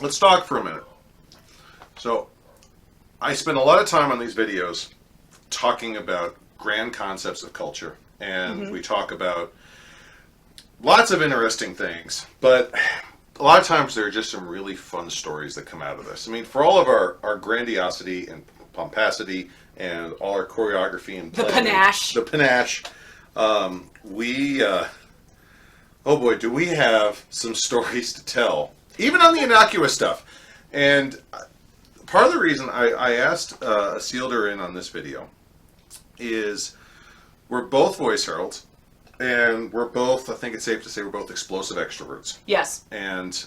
let's talk for a minute. So, I spend a lot of time on these videos talking about grand concepts of culture, and we talk about lots of interesting things, but a lot of times there are just some really fun stories that come out of this. I mean, for all of our grandiosity and pomposity and all our choreography and planning, the panache, oh boy, do we have some stories to tell, even on the innocuous stuff. And part of the reason I asked Ashildr in on this video is we're both voice heralds, and we're both, I think it's safe to say, we're both explosive extroverts. Yes. And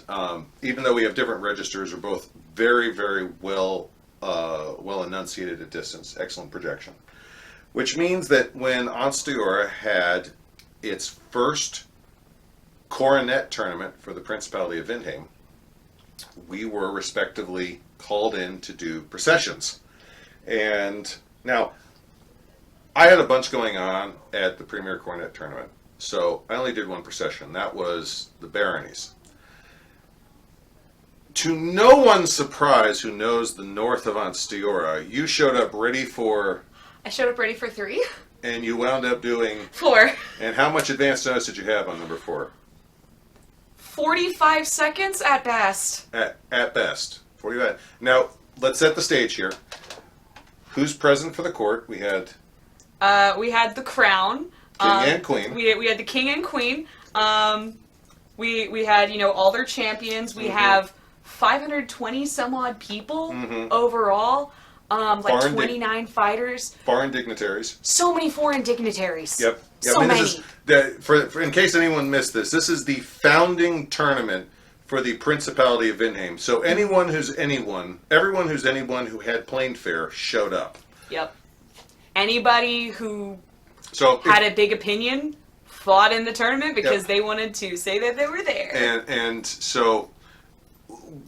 even though we have different registers, we're both very, very well enunciated at distance. Excellent projection. Which means that when Ansteorra had its first Coronet Tournament for the Principality of Vindheim, we were respectively called in to do Processions. And now, I had a bunch going on at the premier Coronet Tournament, so I only did one procession. That was the Baronies. To no one's surprise who knows the north of Ansteorra, you showed up ready for... I showed up ready for 3. And you wound up doing... 4. And how much advance notice did you have on number 4? 45 seconds at best. At best. 45. Now, let's set the stage here. Who's present for the court? We had the crown. King and queen. We had the king and queen. We had, all their champions. We have 520 some odd people overall. Like 29 fighters. Foreign dignitaries. So many foreign dignitaries. Yep. So many. For in case anyone missed this is the founding tournament for the Principality of Vindheim. So everyone who's anyone who had plane fare showed up. Yep. Anybody who had a big opinion fought in the tournament because they wanted to say that they were there. And so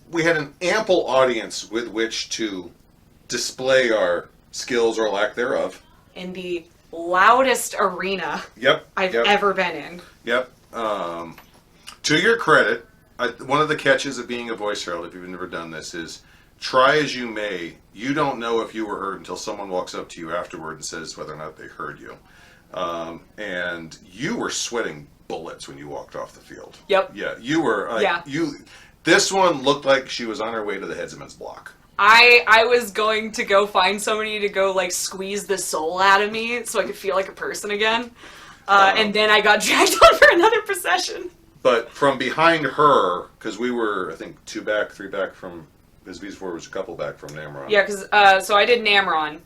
we had an ample audience with which to display our skills or lack thereof. In the loudest arena I've ever been in. Yep. To your credit, one of the catches of being a voice herald, if you've never done this, is try as you may, you don't know if you were heard until someone walks up to you afterward and says whether or not they heard you. And you were sweating bullets when you walked off the field. Yep. Yeah, you were. This one looked like she was on her way to the headsman's block. I was going to go find somebody to go, squeeze the soul out of me so I could feel like a person again. And then I got dragged on for another procession. But from behind her, because we were, I think, 2 back, 3 back from... Because V4 was a couple back from Namron. Yeah, because so I did Namron.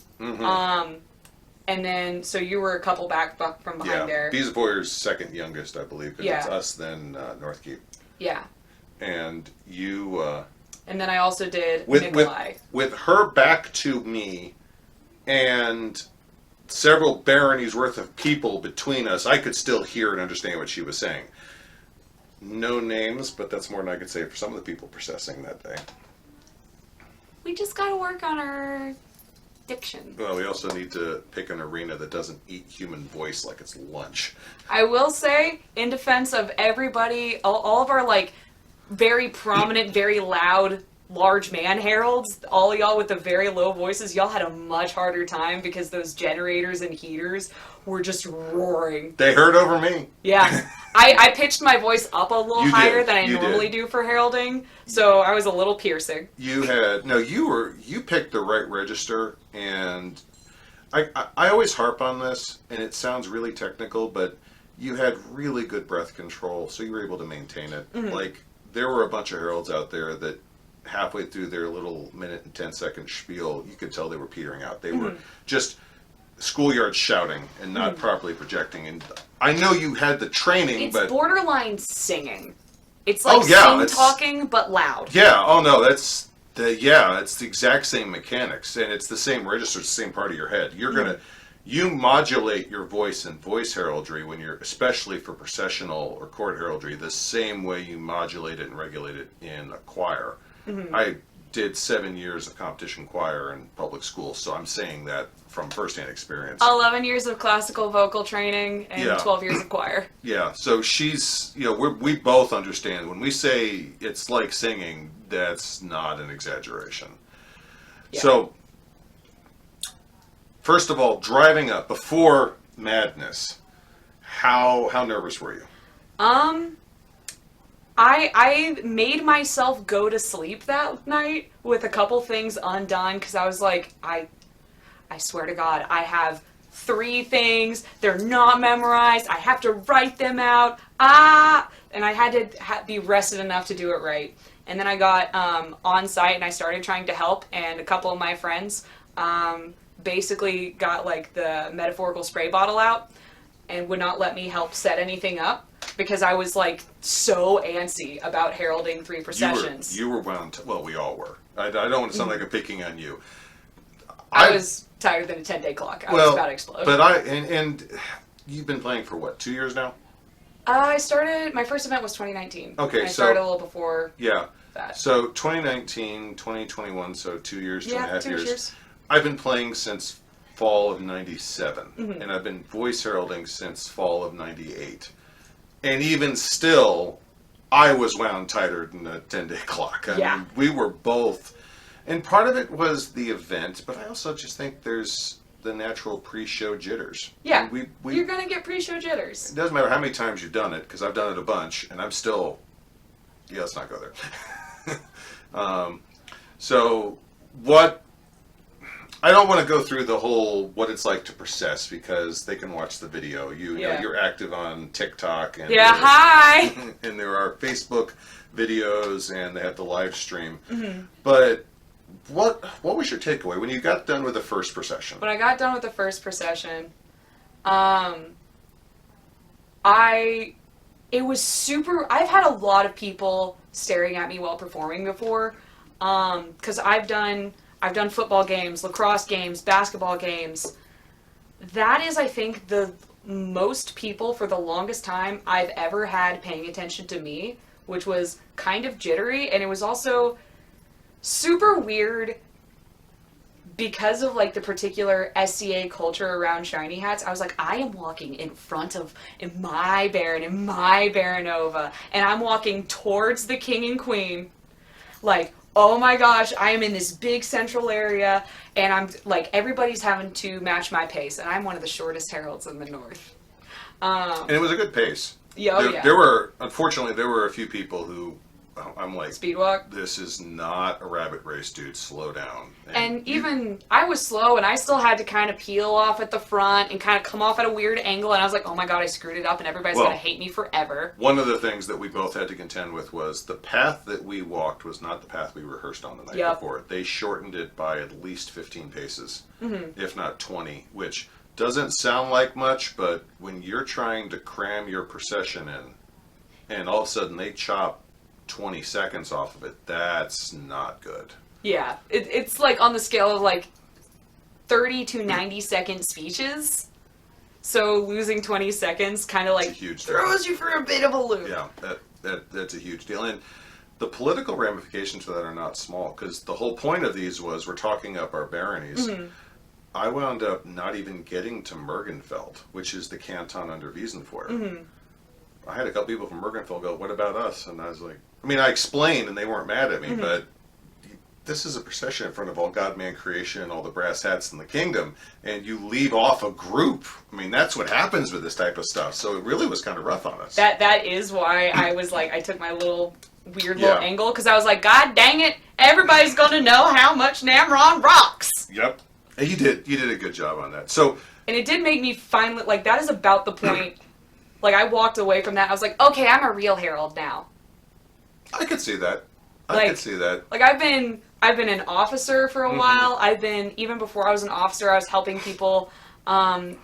And then, so you were a couple back from behind there. Yeah, V4's second youngest, I believe, because it's us, then Northkeep. Yeah. And you... and then I also did Nikolai. With her back to me and several baronies worth of people between us, I could still hear and understand what she was saying. No names, but that's more than I could say for some of the people processing that day. We just got to work on our diction. Well, we also need to pick an arena that doesn't eat human voice like it's lunch. I will say, in defense of everybody, all of our, very prominent, very loud, large man heralds, all y'all with the very low voices, y'all had a much harder time because those generators and heaters were just roaring. They heard over me. Yeah. I pitched my voice up a little higher than I normally do for heralding, so I was a little piercing. You picked the right register, and I always harp on this, and it sounds really technical, but you had really good breath control, so you were able to maintain it. There were a bunch of heralds out there that halfway through their little minute and 10-second spiel, you could tell they were petering out. They were just schoolyard shouting and not properly projecting. And I know you had the training, but... It's borderline singing. It's talking, but loud. Yeah, oh no, it's the exact same mechanics, and it's the same register, it's the same part of your head. You modulate your voice in voice heraldry when you're, especially for processional or court heraldry, the same way you modulate it and regulate it in a choir. I did 7 years of competition choir in public school, so I'm saying that from firsthand experience. 11 years of classical vocal training and Yeah. 12 years of choir. Yeah, so she's, we both understand when we say it's like singing, that's not an exaggeration. Yeah. So, first of all, driving up before Madness, how nervous were you? I made myself go to sleep that night with a couple things undone because I was like, I swear to God, I have 3 things. They're not memorized. I have to write them out. And I had to be rested enough to do it right. And then I got on site and I started trying to help. And a couple of my friends basically got like the metaphorical spray bottle out and would not let me help set anything up because I was like so antsy about heralding 3 processions. You were wound. Well, we all were. I don't want to sound like I'm picking on you. I was tired than a 10-day clock. I was about to explode. But and you've been playing for what, 2 years now? I started, my first event was 2019. Okay, I started a little before that. So 2019, 2021, so 2 years, 2.5 2 years. I've been playing since fall of 97, and I've been voice heralding since fall of 98. And even still, I was wound tighter than a 10-day clock. I mean, we were both, and part of it was the event, but I also just think there's the natural pre-show jitters. Yeah, we you're going to get pre-show jitters. It doesn't matter how many times you've done it, because I've done it a bunch, and I'm still, let's not go there. So what, I don't want to go through the whole what it's like to process, because they can watch the video. You're active on TikTok. And hi! And there are Facebook videos, and they have the live stream. But what was your takeaway when you got done with the first procession? When I got done with the first procession, it was super. I've had a lot of people staring at me while performing before, because I've done football games, lacrosse games, basketball games. That is, I think, the most people for the longest time I've ever had paying attention to me, which was kind of jittery, and it was also super weird because of like the particular SCA culture around shiny hats. I was like, I am walking in front of my Baron and my Baronova, and I'm walking towards the king and queen, like, oh my gosh, I am in this big central area, and I'm like, everybody's having to match my pace, and I'm one of the shortest heralds in the north. And it was a good pace. Yeah, Unfortunately, there were a few people who, I'm like, speedwalk. This is not a rabbit race, dude. Slow down. And even I was slow, and I still had to kind of peel off at the front and kind of come off at a weird angle. And I was like, "Oh my god, I screwed it up, and everybody's gonna hate me forever." One of the things that we both had to contend with was the path that we walked was not the path we rehearsed on the night before. They shortened it by at least 15 paces, if not 20, which doesn't sound like much, but when you're trying to cram your procession in, and all of a sudden they chop 20 seconds off of it, that's not good. Yeah, it's like on the scale of like 30 to 90 second speeches. So losing 20 seconds kind of like throws you for a bit of a loop. Yeah, that's a huge deal. And the political ramifications for that are not small, because the whole point of these was we're talking up our baronies. I wound up not even getting to Mergenfeld, which is the canton under Wiesenfeuer. I had a couple people from Mergenfeld go, "What about us?" And I was like, I explained and they weren't mad at me, but this is a procession in front of all God-man creation and all the brass hats in the kingdom, and you leave off a group. That's what happens with this type of stuff. So it really was kind of rough on us. That is why I was like, I took my little weird little angle, because I was like, God dang it, everybody's going to know how much Namron rocks. Yep. And you did a good job on that. So, and it did make me finally, like, that is about the point. Like, I walked away from that. I was like, okay, I'm a real herald now. I could see that. I could see that. Like, I've been an officer for a while. Even before I was an officer, I was helping people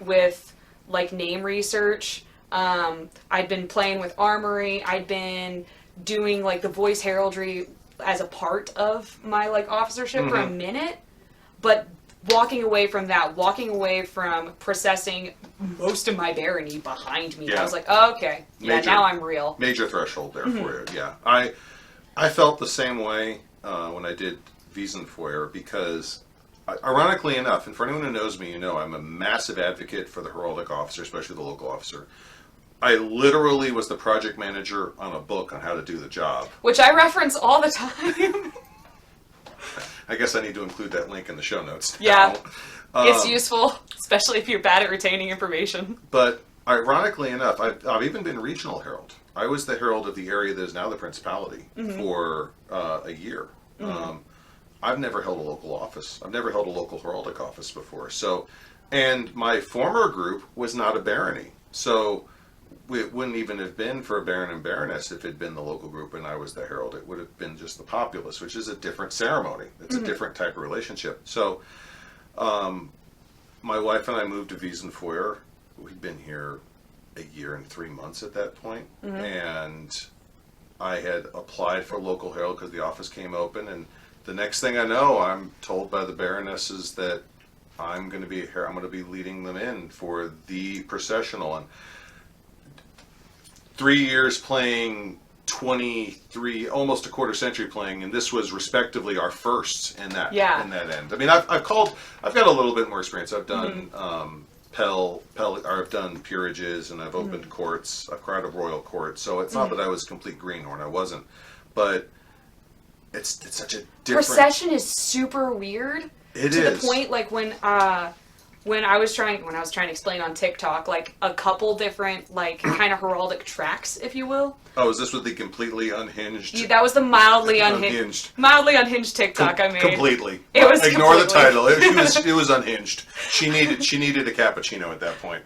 with, like, name research. I'd been playing with armory. I'd been doing, like, the voice heraldry as a part of my, like, officership for a minute. But walking away from processing most of my barony behind me, I was like, oh, okay, now I'm real. Major threshold there for you. Yeah, I felt the same way when I did Wiesenfeuer because, ironically enough, and for anyone who knows me, you know I'm a massive advocate for the heraldic officer, especially the local officer. I literally was the project manager on a book on how to do the job. Which I reference all the time. I guess I need to include that link in the show notes now. Yeah. It's useful, especially if you're bad at retaining information. But ironically enough, I've even been regional herald. I was the herald of the area that is now the Principality for a year. I've never held a local office. I've never held a local heraldic office before. So, and my former group was not a barony. So it wouldn't even have been for a baron and baroness if it had been the local group and I was the herald. It would have been just the populace, which is a different ceremony. It's a different type of relationship. So my wife and I moved to Wiesenfeuer. We'd been here a year and 3 months at that point. And I had applied for local herald because the office came open, and the next thing I know, I'm told by the baronesses that I'm going to be leading them in for the processional. And 3 years playing, 23, almost a quarter century playing, and this was respectively our first in that end. I mean, I've got a little bit more experience. I've done I've done peerages, and I've opened courts. I've cried a royal court, so it's not that I was complete greenhorn. I wasn't, but it's such a different. Procession is super weird. It to is. The point, like when I was trying to explain on TikTok, like a couple different like kind of heraldic tracks, if you will. Oh, is this with the completely unhinged? That was the mildly unhinged TikTok I made. Completely. It was Ignore the completely. title. It was unhinged. She needed a cappuccino at that point.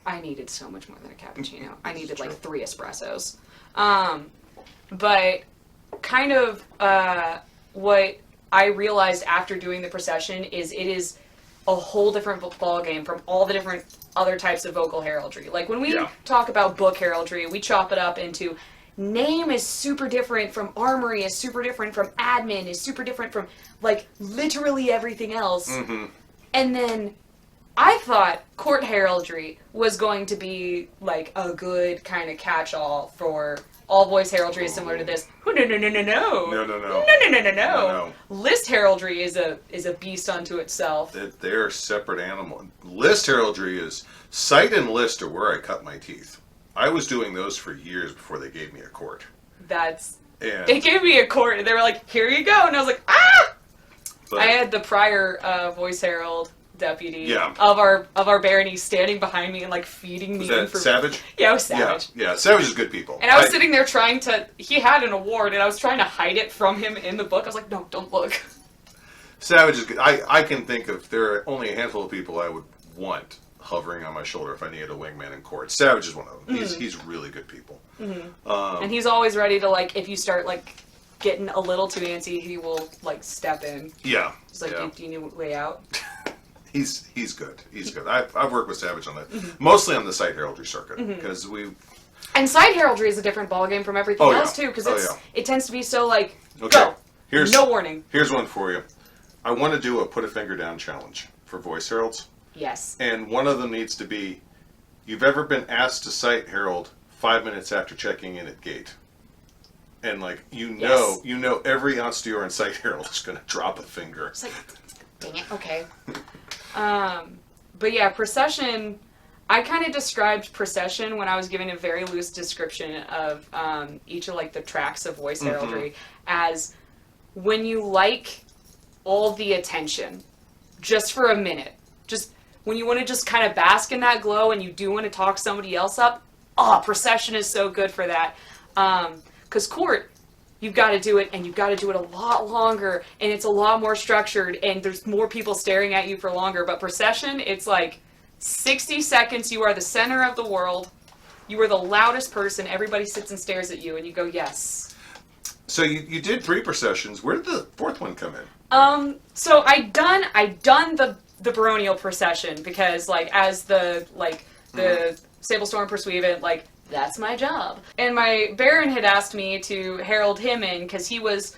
I needed so much more than a cappuccino. I needed true. like 3 espressos. But kind of what I realized after doing the procession is it is a whole different ball game from all the different other types of vocal heraldry. Like when we talk about book heraldry, we chop it up into name is super different from armory, is super different from admin, is super different from like literally everything else. And then I thought court heraldry was going to be like a good kind of catch-all for all voice heraldry is similar to this. Oh, no. Lyst heraldry is a beast unto itself. They're separate animals. Lyst heraldry is sight and list are where I cut my teeth. I was doing those for years before they gave me a court. They gave me a court and they were like, "Here you go," and I was like, "Ah!" But I had the prior voice herald deputy of our barony standing behind me and like feeding me information. Savage? Yeah, it was Savage. Yeah, Savage is good people. And I was sitting there trying to, he had an award and I was trying to hide it from him in the book. I was like, no, don't look. Savage is good. I can think of, there are only a handful of people I would want hovering on my shoulder if I needed a wingman in court. Savage is one of them. He's really good people. And he's always ready to like, if you start like getting a little too antsy, he will like step in. Yeah. He's like, do you need a way out? He's good. He's good. I've worked with Savage on that, mostly on the sight heraldry circuit, because And sight heraldry is a different ballgame from everything else too, because it tends to be so like go. No warning. Here's one for you. I want to do a put a finger down challenge for voice heralds. Yes. And one of them needs to be, you've ever been asked to sight herald 5 minutes after checking in at gate, and like you know every Ansteorran sight herald is going to drop a finger. It's like, dang it. Okay. But yeah, procession, I kind of described procession when I was giving a very loose description of each of like the tracks of voice heraldry as when you like all the attention just for a minute, just when you want to just kind of bask in that glow and you do want to talk somebody else up, procession is so good for that. 'Cause court, you've got to do it, and you've got to do it a lot longer, and it's a lot more structured, and there's more people staring at you for longer. But procession, it's like 60 seconds, you are the center of the world, you are the loudest person, everybody sits and stares at you, and you go, yes. So you did 3 processions. Where did the 4th one come in? So I done the baronial procession, because, like, as the Sable Storm Pursuivant, like, that's my job. And my Baron had asked me to herald him in because he was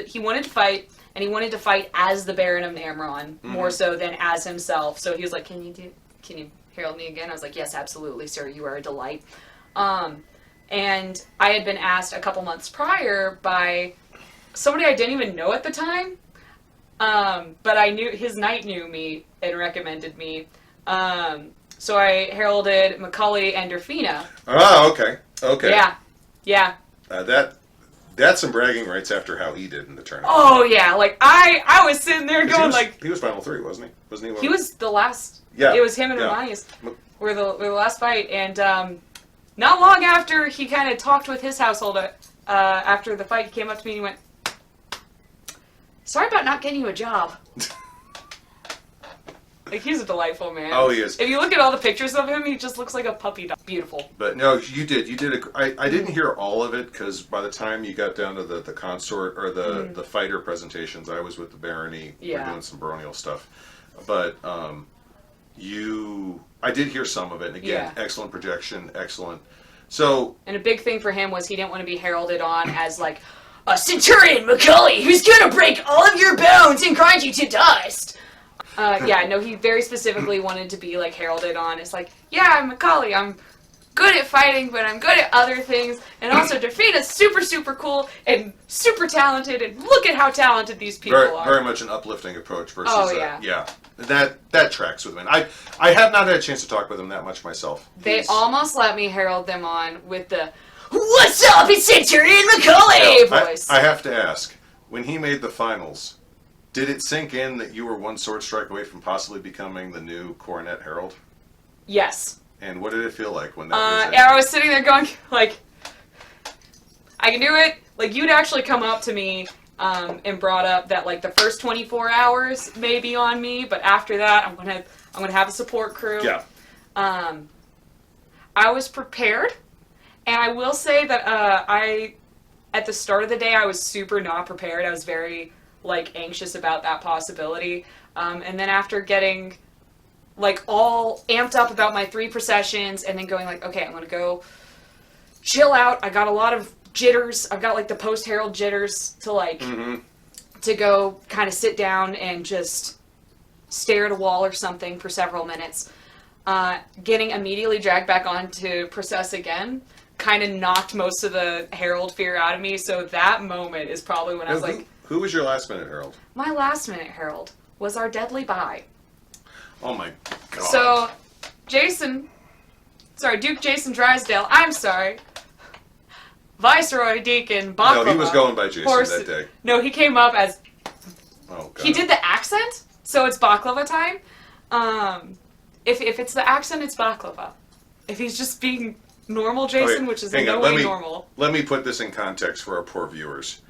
he wanted to fight, and he wanted to fight as the Baron of Namron more so than as himself. So he was like, "Can you herald me again?" I was like, "Yes, absolutely, sir. You are a delight." And I had been asked a couple months prior by somebody I didn't even know at the time. But I knew his knight knew me and recommended me. So I heralded Macaulay and Durfina. Ah, okay. Okay. Yeah. That's some bragging rights after how he did in the tournament. Oh yeah, like I was sitting there going he was final 3, wasn't he? Wasn't he? He was the last. Yeah. It was him and Hermione's were the last fight, and not long after he kind of talked with his household after the fight, he came up to me and he went, "Sorry about not getting you a job." Like, he's a delightful man. Oh, he is. If you look at all the pictures of him, he just looks like a puppy dog. Beautiful. But no, you did. I didn't hear all of it because by the time you got down to the consort or the fighter presentations, I was with the barony. Yeah. We're doing some baronial stuff. But I did hear some of it. And again, excellent projection, excellent. So. And a big thing for him was he didn't want to be heralded on as like a Centurion Macaulay who's gonna break all of your bones and grind you to dust. He very specifically wanted to be, like, heralded on. It's like, yeah, I'm Macaulay, I'm good at fighting, but I'm good at other things. And also, Durfina's super, super cool and super talented, and look at how talented these people are. Very much an uplifting approach versus... Oh, yeah. That tracks with me. I have not had a chance to talk with him that much myself. They almost let me herald them on with the, "What's up, it's Centurion Macaulay" voice. I have to ask, when he made the finals... Did it sink in that you were one sword strike away from possibly becoming the new Coronet Herald? Yes. And what did it feel like when that was I was sitting there going, like, I can do it. Like, you'd actually come up to me and brought up that, like, the first 24 hours may be on me, but after that, I'm gonna have a support crew. Yeah. I was prepared, and I will say that at the start of the day, I was super not prepared. I was very... like, anxious about that possibility. And then after getting, like, all amped up about my 3 processions and then going, like, okay, I'm going to go chill out. I got a lot of jitters. I've got, like, the post-herald jitters to, like, to go kind of sit down and just stare at a wall or something for several minutes. Getting immediately dragged back on to process again kind of knocked most of the herald fear out of me. So that moment is probably when I was like... Who was your last minute herald? My last minute herald was our deadly bye. Oh my god. So, Duke Jason Drysdale, I'm sorry. Viceroy Deacon Baklava. No, he was going by Jason that day. No, he came up as... Oh god. He did the accent, so it's Baklava time. If it's the accent, it's Baklava. If he's just being normal Jason, which is in no way normal. Let me put this in context for our poor viewers.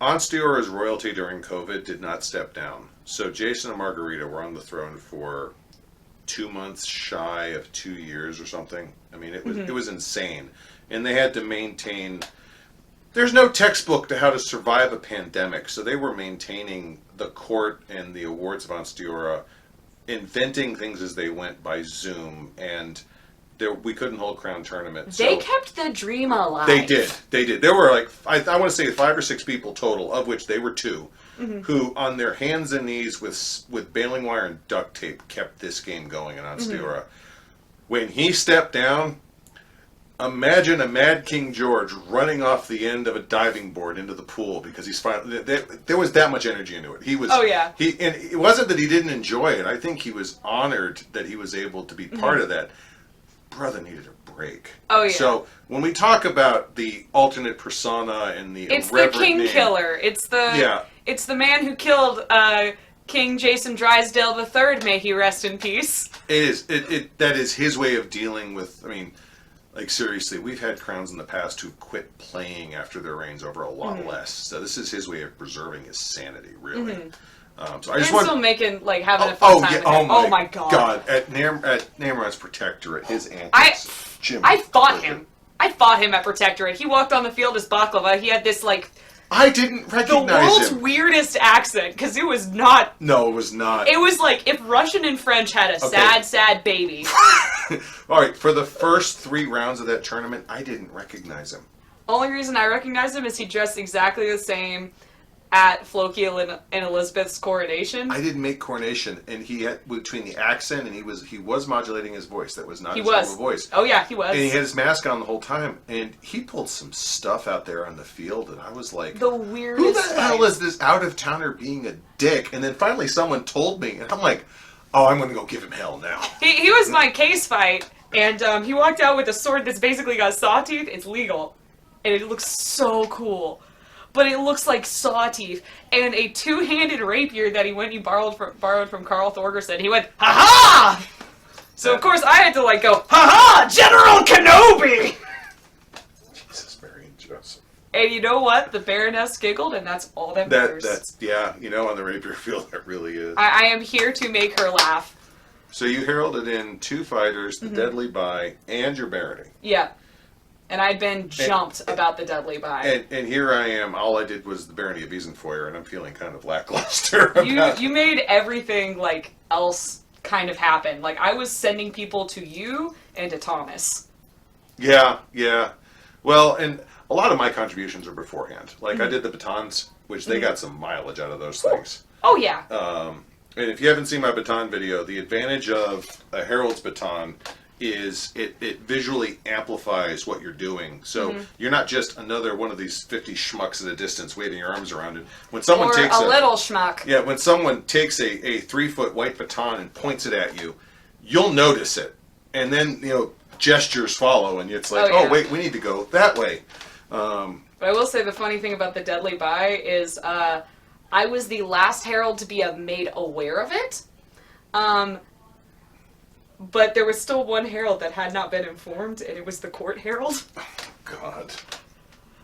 Ansteorra's royalty during COVID did not step down. So Jason and Margarita were on the throne for 2 months shy of 2 years or something. I mean, it was insane. And they had to maintain... There's no textbook to how to survive a pandemic. So they were maintaining the court and the awards of Ansteorra, inventing things as they went by Zoom, and... we couldn't hold Crown Tournament. They kept the dream alive. They did. There were like, I want to say 5 or 6 people total, of which they were 2, who on their hands and knees with baling wire and duct tape kept this game going in Ansteorra. When he stepped down, imagine a Mad King George running off the end of a diving board into the pool because he's finally... There was that much energy into it. He was... Oh, yeah. And it wasn't that he didn't enjoy it. I think he was honored that he was able to be part of that. Brother needed a break. Oh, yeah. So when we talk about the alternate persona and the it's the king name, killer. It's the man who killed King Jason Drysdale III. May he rest in peace. It is. That is his way of dealing with. I mean, like seriously, we've had crowns in the past who quit playing after their reigns over a lot less. So this is his way of preserving his sanity, really. So I just want still making having a fun time. Yeah, with him. Oh my god! At Namron's Protectorate, his antics. I fought him. I fought him at Protectorate. He walked on the field as Baklava. He had this I didn't recognize the world's weirdest accent because it was not. No, it was not. It was like if Russian and French had a sad baby. All right, for the first 3 rounds of that tournament, I didn't recognize him. Only reason I recognized him is he dressed exactly the same at Floki and Elizabeth's coronation. I didn't make coronation, and he had between the accent and he was modulating his voice. That was not his normal voice. Oh yeah, he was. And he had his mask on the whole time, and he pulled some stuff out there on the field, and I was like, the weirdest. Who the hell is this out of towner being a dick? And then finally someone told me, and I'm like, oh, I'm going to go give him hell now. He was my case fight, and he walked out with a sword that's basically got saw teeth. It's legal, and it looks so cool. But it looks like saw teeth, and a two-handed rapier that he borrowed from Carl Thorgerson. He went, ha-ha! So of course I had to like go, ha-ha, General Kenobi! Jesus, Mary and Joseph. And you know what? The Baroness giggled, and that's all that matters. That's on the rapier field, that really is. I am here to make her laugh. So you heralded in 2 fighters, the Deadly Buy, and your barony. Yeah. And I'd been jumped about the Deadly Buy. And here I am. All I did was the barony of Wiesenfeuer, and I'm feeling kind of lackluster about You made everything like else kind of happen. Like I was sending people to you and to Thomas. Yeah. Well, and a lot of my contributions are beforehand. Like I did the Batons, which they got some mileage out of those things. Oh yeah. And if you haven't seen my Baton video, the advantage of a Herald's Baton is it visually amplifies what you're doing. So you're not just another one of these 50 schmucks at a distance waving your arms around it. When someone takes a little schmuck. Yeah, when someone takes a 3-foot white baton and points it at you, you'll notice it. And then, gestures follow, and it's like, oh wait, we need to go that way. But I will say the funny thing about the Deadly Buy is I was the last herald to be made aware of it. But there was still one herald that had not been informed, and it was the court herald. Oh, God.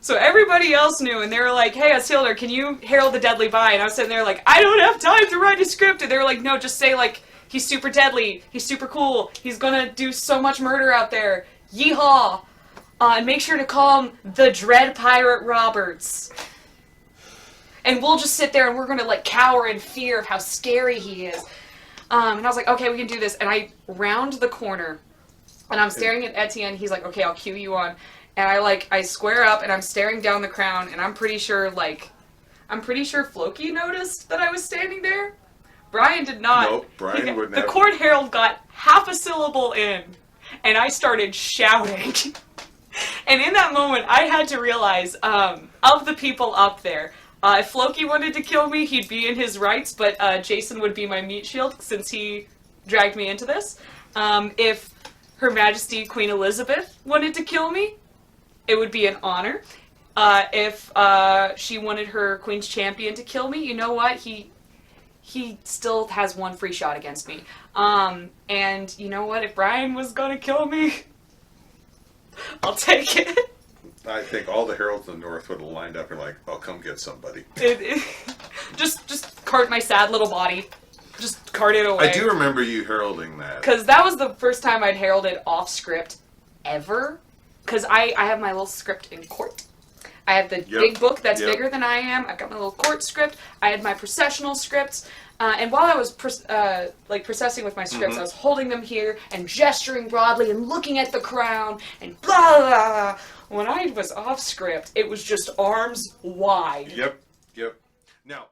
So everybody else knew, and they were like, hey, Ashildr, can you herald the Deadly Buy? And I was sitting there like, I don't have time to write a script. And they were like, no, just say, like, he's super deadly, he's super cool, he's gonna do so much murder out there. Yeehaw! And make sure to call him the Dread Pirate Roberts. And we'll just sit there and we're gonna, like, cower in fear of how scary he is. And I was like, okay, we can do this. And I round the corner, and I'm staring at Etienne. He's like, okay, I'll cue you on. And I square up, and I'm staring down the crown, and I'm pretty sure Floki noticed that I was standing there. Brian did not. Nope, Brian wouldn't have. The court herald got half a syllable in, and I started shouting. And in that moment, I had to realize, of the people up there, if Floki wanted to kill me, he'd be in his rights, but Jason would be my meat shield since he dragged me into this. If Her Majesty Queen Elizabeth wanted to kill me, it would be an honor. If she wanted her Queen's Champion to kill me, you know what? He still has one free shot against me. And you know what? If Brian was gonna kill me, I'll take it. I think all the heralds in the north would have lined up and like, oh, come get somebody. Just cart my sad little body. Just cart it away. I do remember you heralding that. Because that was the first time I'd heralded off script ever. Because I have my little script in court. I have the big book that's bigger than I am. I've got my little court script. I had my processional scripts. And while I was processing with my scripts, I was holding them here and gesturing broadly and looking at the crown and blah, blah, blah. When I was off script, it was just arms wide. Yep. Now...